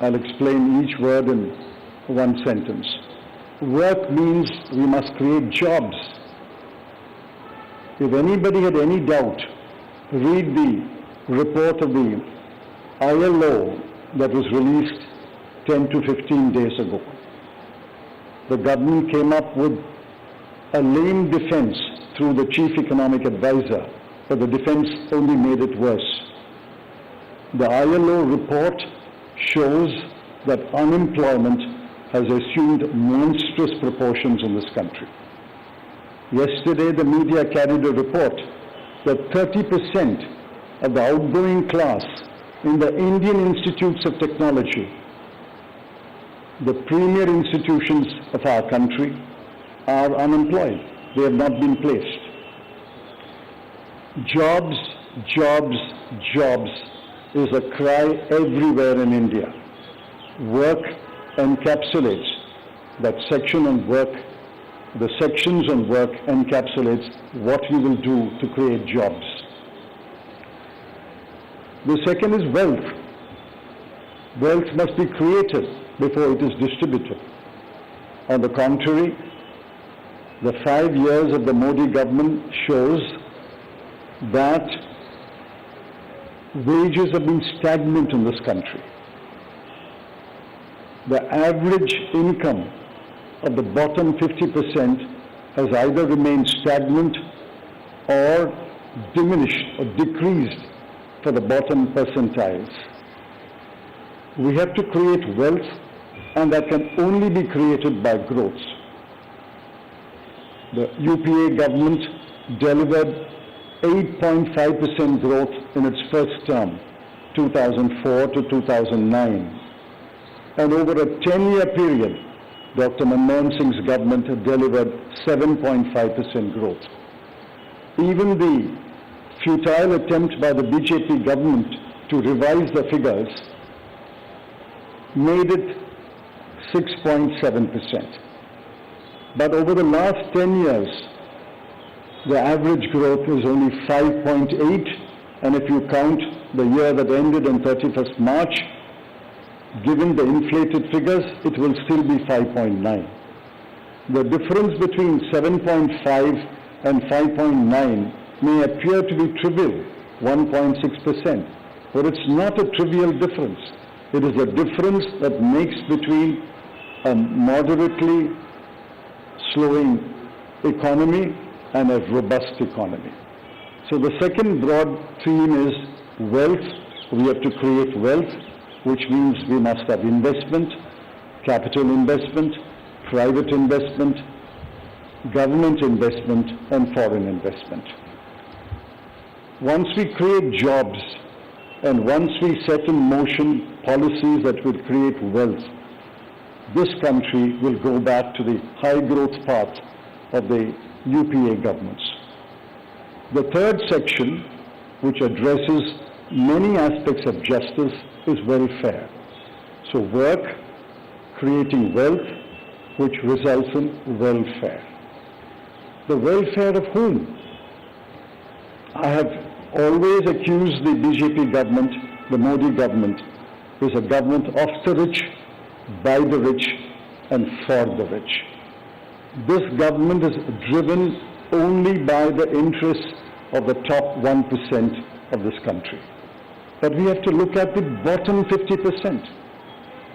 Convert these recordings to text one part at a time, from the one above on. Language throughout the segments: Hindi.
I'll explain each word in one sentence. Work means we must create jobs. If anybody had any doubt, read the report of the ILO that was released 10 to 15 days ago. The government came up with a lame defense through the chief economic advisor, but the defense only made it worse. The ILO report shows that unemployment has assumed monstrous proportions in this country. Yesterday, the media carried a report that 30% of the outgoing class in the Indian Institutes of Technology, the premier institutions of our country, are unemployed. They have not been placed. Jobs, jobs, jobs is a cry everywhere in India. Work encapsulates that section on work. The sections on work encapsulates what we will do to create jobs. The second is wealth. Wealth must be created before it is distributed. On the contrary, the 5 years of the Modi government shows that wages have been stagnant in this country. The average income of the bottom 50% has either remained stagnant or diminished or decreased for the bottom percentiles. We have to create wealth, and that can only be created by growth. The UPA government delivered 8.5% growth in its first term, 2004 to 2009. And over a 10-year period, Dr. Manmohan Singh's government had delivered 7.5% growth. Even the futile attempt by the BJP government to revise the figures made it 6.7%. But over the last 10 years, the average growth is only 5.8, and if you count the year that ended on 31st March, given the inflated figures, it will still be 5.9. The difference between 7.5 and 5.9 may appear to be trivial, 1.6%, but it's not a trivial difference. It is a difference that makes between a moderately slowing economy and a robust economy. So the second broad theme is wealth. We have to create wealth, which means we must have investment, capital investment, private investment, government investment, and foreign investment. Once we create jobs, and once we set in motion policies that will create wealth, this country will go back to the high growth path of the UPA governments. The third section, which addresses many aspects of justice, is welfare. So work, creating wealth, which results in welfare. The welfare of whom? I have always accused the BJP government, the Modi government, is a government of the rich, by the rich, and for the rich. This government is driven only by the interests of the top 1% of this country. But we have to look at the bottom 50%.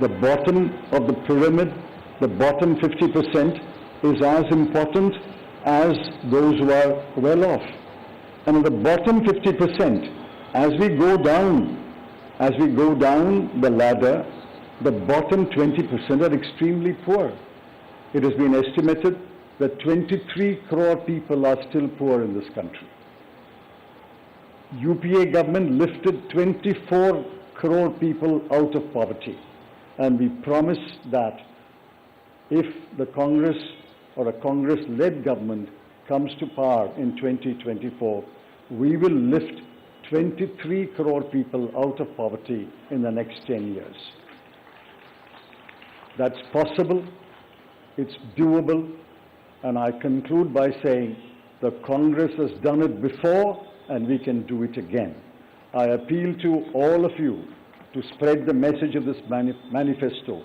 The bottom of the pyramid, the bottom 50% is as important as those who are well off. And in the bottom 50%, as we go down the ladder, the bottom 20% are extremely poor. It has been estimated that 23 crore people are still poor in this country. UPA government lifted 24 crore people out of poverty. And we promise that if the Congress or a Congress-led government comes to power in 2024, we will lift 23 crore people out of poverty in the next 10 years. That's possible, it's doable, and I conclude by saying the Congress has done it before and we can do it again. I appeal to all of you to spread the message of this manifesto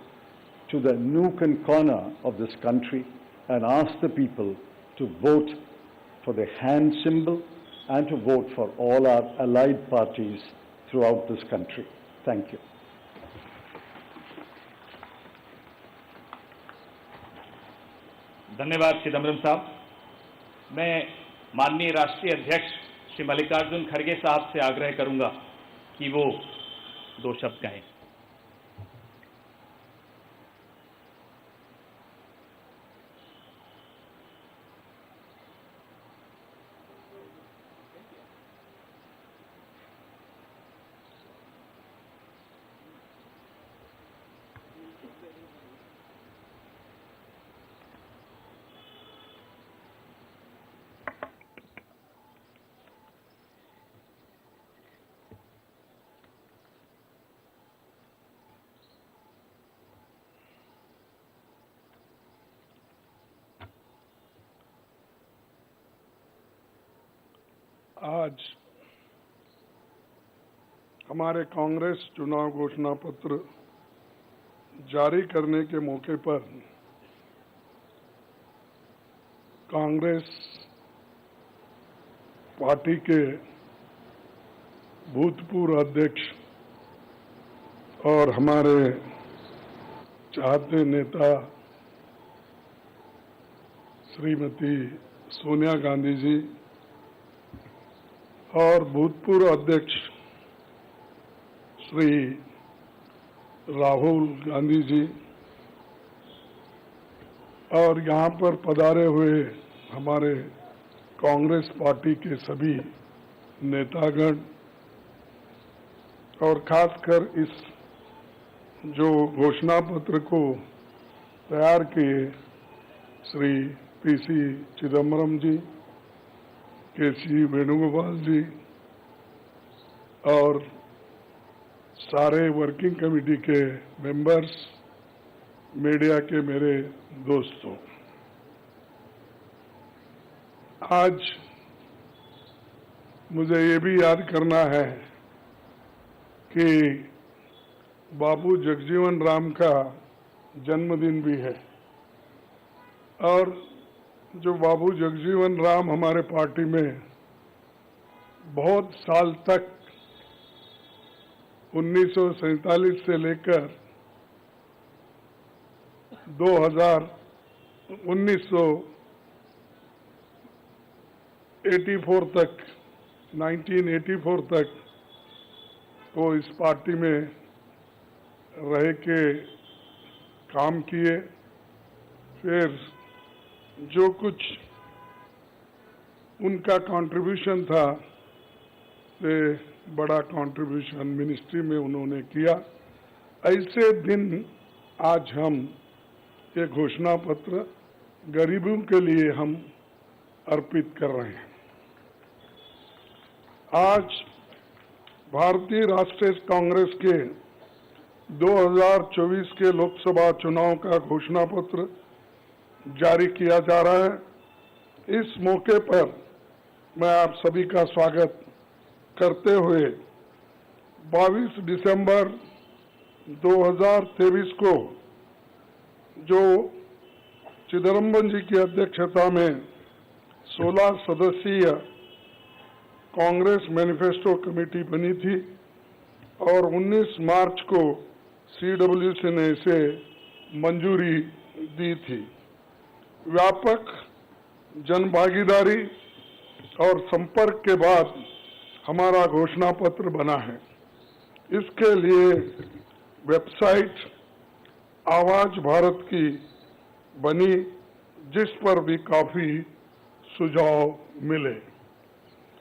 to the nook and corner of this country and ask the people to vote for the hand symbol and to vote for all our allied parties throughout this country. Thank you. धन्यवाद चिदम्बरम साहब। मैं माननीय राष्ट्रीय अध्यक्ष श्री मल्लिकार्जुन खड़गे साहब से आग्रह करूंगा कि वो 2 शब्द कहें। आज हमारे कांग्रेस चुनाव घोषणा पत्र जारी करने के मौके पर कांग्रेस पार्टी के भूतपूर्व अध्यक्ष और हमारे चाहते नेता श्रीमती सोनिया गांधी जी और भूतपूर्व अध्यक्ष श्री राहुल गांधी जी और यहाँ पर पधारे हुए हमारे कांग्रेस पार्टी के सभी नेतागण और खासकर इस जो घोषणा पत्र को तैयार किए श्री पीसी चिदम्बरम जी, केसी वेणुगोपाल जी और सारे वर्किंग कमेटी के मेंबर्स, मीडिया के मेरे दोस्तों, आज मुझे ये भी याद करना है कि बाबू जगजीवन राम का जन्मदिन भी है और जो बाबू जगजीवन राम हमारे पार्टी में बहुत साल तक 1947 से लेकर 1984 तक 1984 तक वो इस पार्टी में रह के काम किए। फिर जो कुछ उनका कंट्रीब्यूशन था से बड़ा कंट्रीब्यूशन मिनिस्ट्री में उन्होंने किया। ऐसे दिन आज हम ये घोषणा पत्र गरीबों के लिए हम अर्पित कर रहे हैं। आज भारतीय राष्ट्रीय कांग्रेस के 2024 के लोकसभा चुनाव का घोषणा पत्र जारी किया जा रहा है। इस मौके पर मैं आप सभी का स्वागत करते हुए 22 दिसंबर 2023 को जो चिदम्बरम जी की अध्यक्षता में 16 सदस्यीय कांग्रेस मैनिफेस्टो कमेटी बनी थी और 19 मार्च को CWC ने इसे मंजूरी दी थी। व्यापक जनभागीदारी और संपर्क के बाद हमारा घोषणा पत्र बना है। इसके लिए वेबसाइट आवाज भारत की बनी, जिस पर भी काफी सुझाव मिले।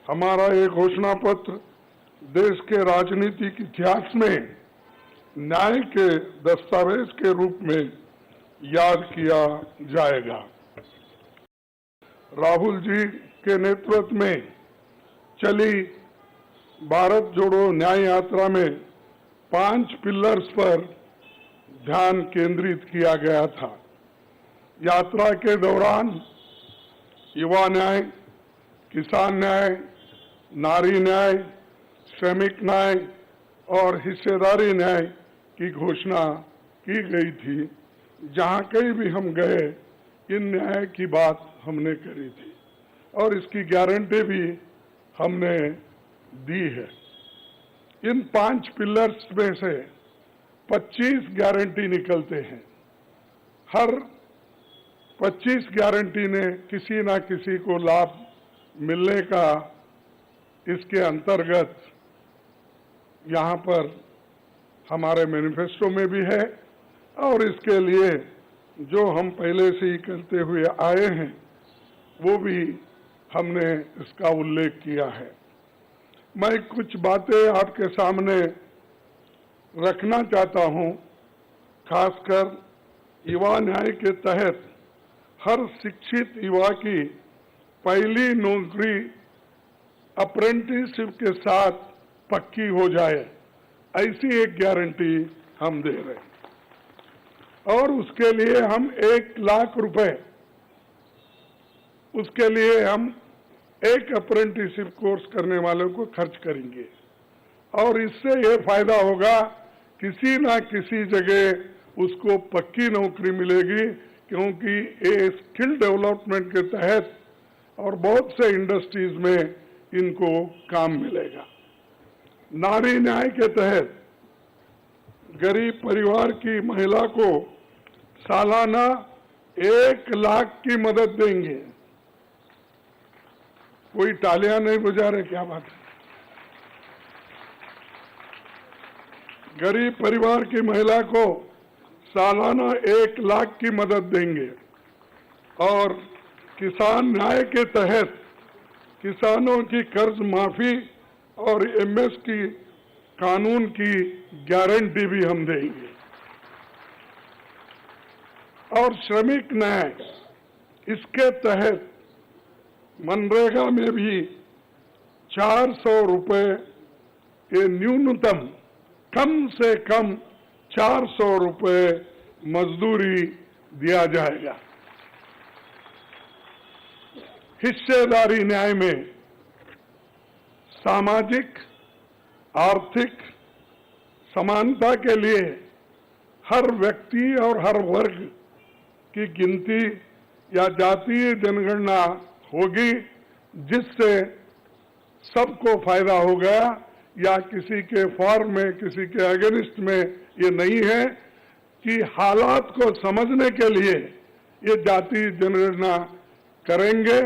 हमारा ये घोषणा पत्र देश के राजनीतिक इतिहास में न्याय के दस्तावेज के रूप में याद किया जाएगा। राहुल जी के नेतृत्व में चली भारत जोड़ो न्याय यात्रा में 5 पिलर्स पर ध्यान केंद्रित किया गया था। यात्रा के दौरान युवा न्याय, किसान न्याय, नारी न्याय, श्रमिक न्याय, और हिस्सेदारी न्याय की घोषणा की गई थी। जहां कहीं भी हम गए इन न्याय की बात हमने करी थी और इसकी गारंटी भी हमने दी है। इन 5 पिलर्स में से 25 गारंटी निकलते हैं। हर 25 गारंटी ने किसी ना किसी को लाभ मिलने का इसके अंतर्गत यहाँ पर हमारे मैनिफेस्टो में भी है और इसके लिए जो हम पहले से ही करते हुए आए हैं वो भी हमने इसका उल्लेख किया है। मैं कुछ बातें आपके सामने रखना चाहता हूं। खासकर युवा न्याय के तहत हर शिक्षित युवा की पहली नौकरी अप्रेंटिसशिप के साथ पक्की हो जाए, ऐसी एक गारंटी हम दे रहे हैं। और उसके लिए हम 1 लाख रुपए, उसके लिए हम एक अप्रेंटिसशिप कोर्स करने वालों को खर्च करेंगे और इससे ये फायदा होगा, किसी ना किसी जगह उसको पक्की नौकरी मिलेगी, क्योंकि ये स्किल डेवलपमेंट के तहत और बहुत से इंडस्ट्रीज में इनको काम मिलेगा। नारी न्याय के तहत गरीब परिवार की महिला को सालाना 1 लाख की मदद देंगे। कोई तालियां नहीं बजा रहे, क्या बात है? गरीब परिवार की महिला को सालाना 1 लाख की मदद देंगे और किसान न्याय के तहत किसानों की कर्ज माफी और एमएसपी कानून की गारंटी भी हम देंगे। और श्रमिक न्याय, इसके तहत मनरेगा में भी 400 रुपए के न्यूनतम, कम से कम 400 रुपए मजदूरी दिया जाएगा। हिस्सेदारी न्याय में सामाजिक आर्थिक समानता के लिए हर व्यक्ति और हर वर्ग की गिनती या जातीय जनगणना होगी, जिससे सबको फायदा होगा, या किसी के फॉर में किसी के अगेंस्ट में ये नहीं है कि हालात को समझने के लिए ये जातीय जनगणना करेंगे,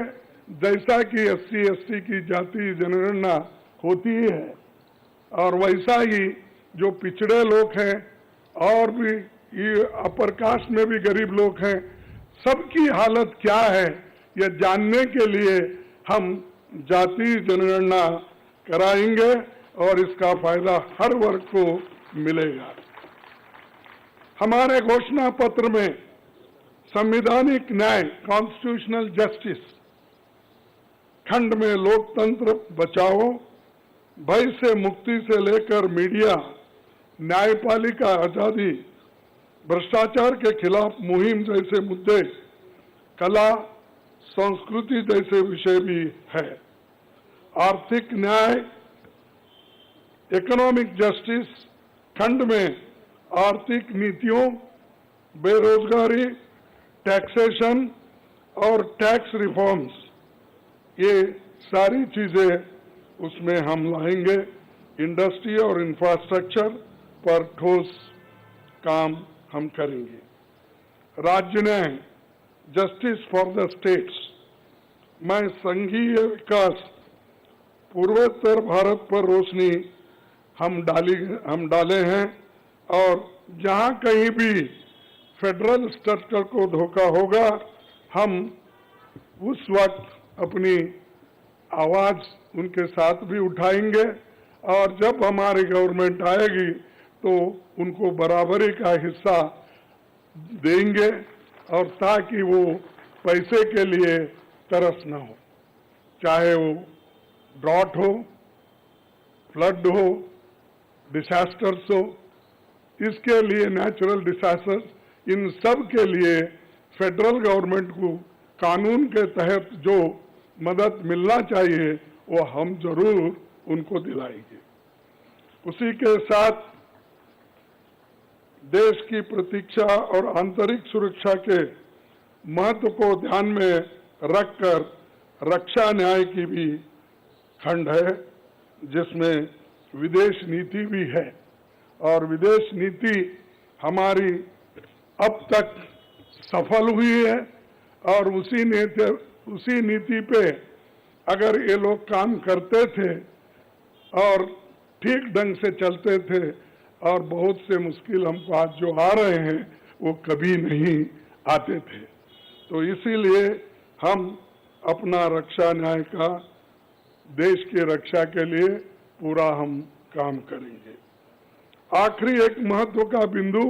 जैसा कि SC/ST की जातीय जनगणना होती है। और वैसा ही जो पिछड़े लोग हैं और भी ये अपर कास्ट में भी गरीब लोग हैं, सबकी हालत क्या है ये जानने के लिए हम जातीय जनगणना कराएंगे और इसका फायदा हर वर्ग को मिलेगा। हमारे घोषणा पत्र में संवैधानिक न्याय, कॉन्स्टिट्यूशनल जस्टिस खंड में लोकतंत्र बचाओ, भय से मुक्ति से लेकर मीडिया, न्यायपालिका आजादी, भ्रष्टाचार के खिलाफ मुहिम जैसे मुद्दे, कला संस्कृति जैसे विषय भी है। आर्थिक न्याय, इकोनॉमिक जस्टिस खंड में आर्थिक नीतियों, बेरोजगारी, टैक्सेशन और टैक्स रिफॉर्म्स, ये सारी चीजें उसमें हम लाएंगे। इंडस्ट्री और इंफ्रास्ट्रक्चर पर ठोस काम हम करेंगे। राज्य न्याय, जस्टिस फॉर द स्टेट्स में संघीय विकास, पूर्वोत्तर भारत पर रोशनी हम डाले हैं और जहां कहीं भी फेडरल स्ट्रक्चर को धोखा होगा, हम उस वक्त अपनी आवाज उनके साथ भी उठाएंगे और जब हमारी गवर्नमेंट आएगी तो उनको बराबरी का हिस्सा देंगे, और ताकि वो पैसे के लिए तरस न हो, चाहे वो ड्रॉट हो, फ्लड हो, डिसास्टर्स हो। इसके लिए नेचुरल डिसास्टर्स, इन सब के लिए फेडरल गवर्नमेंट को कानून के तहत जो मदद मिलना चाहिए वो हम जरूर उनको दिलाएंगे। उसी के साथ देश की प्रतीक्षा और आंतरिक सुरक्षा के महत्व को ध्यान में रखकर रक्षा न्याय की भी खंड है, जिसमें विदेश नीति भी है। और विदेश नीति हमारी अब तक सफल हुई है और उसी नीति पे अगर ये लोग काम करते थे और ठीक ढंग से चलते थे और बहुत से मुश्किल हमको आज जो आ रहे हैं वो कभी नहीं आते थे। तो इसीलिए हम अपना रक्षा न्याय का देश की रक्षा के लिए पूरा हम काम करेंगे। आखिरी एक महत्व का बिंदु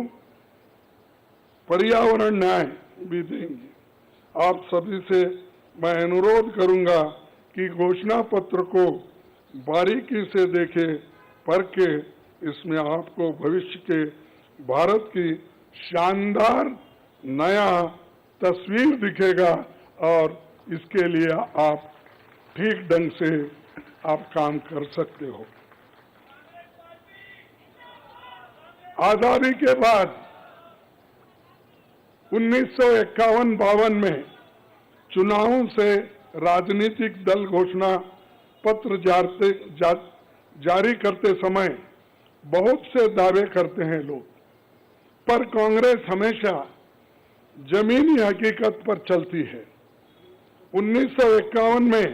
पर्यावरण न्याय भी देंगे। आप सभी से मैं अनुरोध करूंगा कि घोषणा पत्र को बारीकी से देखें, पढ़ के इसमें आपको भविष्य के भारत की शानदार नया तस्वीर दिखेगा और इसके लिए आप ठीक ढंग से आप काम कर सकते हो। आजादी के बाद 1951-52 में चुनावों से राजनीतिक दल घोषणा पत्र जारी करते समय बहुत से दावे करते हैं लोग, पर कांग्रेस हमेशा जमीनी हकीकत पर चलती है। 1951 में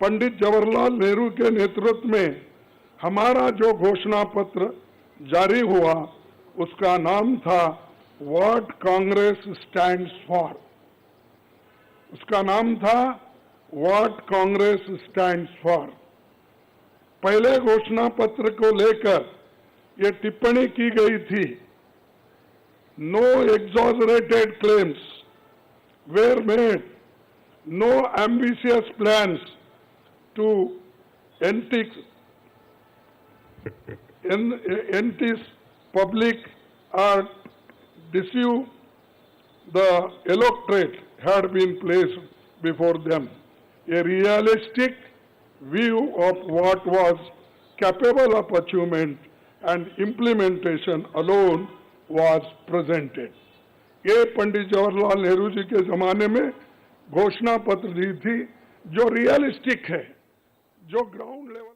पंडित जवाहरलाल नेहरू के नेतृत्व में हमारा जो घोषणा पत्र जारी हुआ उसका नाम था व्हाट कांग्रेस स्टैंड्स फॉर। उसका नाम था व्हाट कांग्रेस स्टैंड्स फॉर। पहले घोषणा पत्र को लेकर ये टिप्पणी की गई थी, no exaggerated claims were made, no ambitious plans to entice public or deceive the electorate had been placed before them. A realistic view of what was capable of achievement and implementation alone was presented. ये पंडित जवाहरलाल नेहरू जी के जमाने में घोषणा पत्र दी थी जो रियलिस्टिक है, जो ग्राउंड लेवल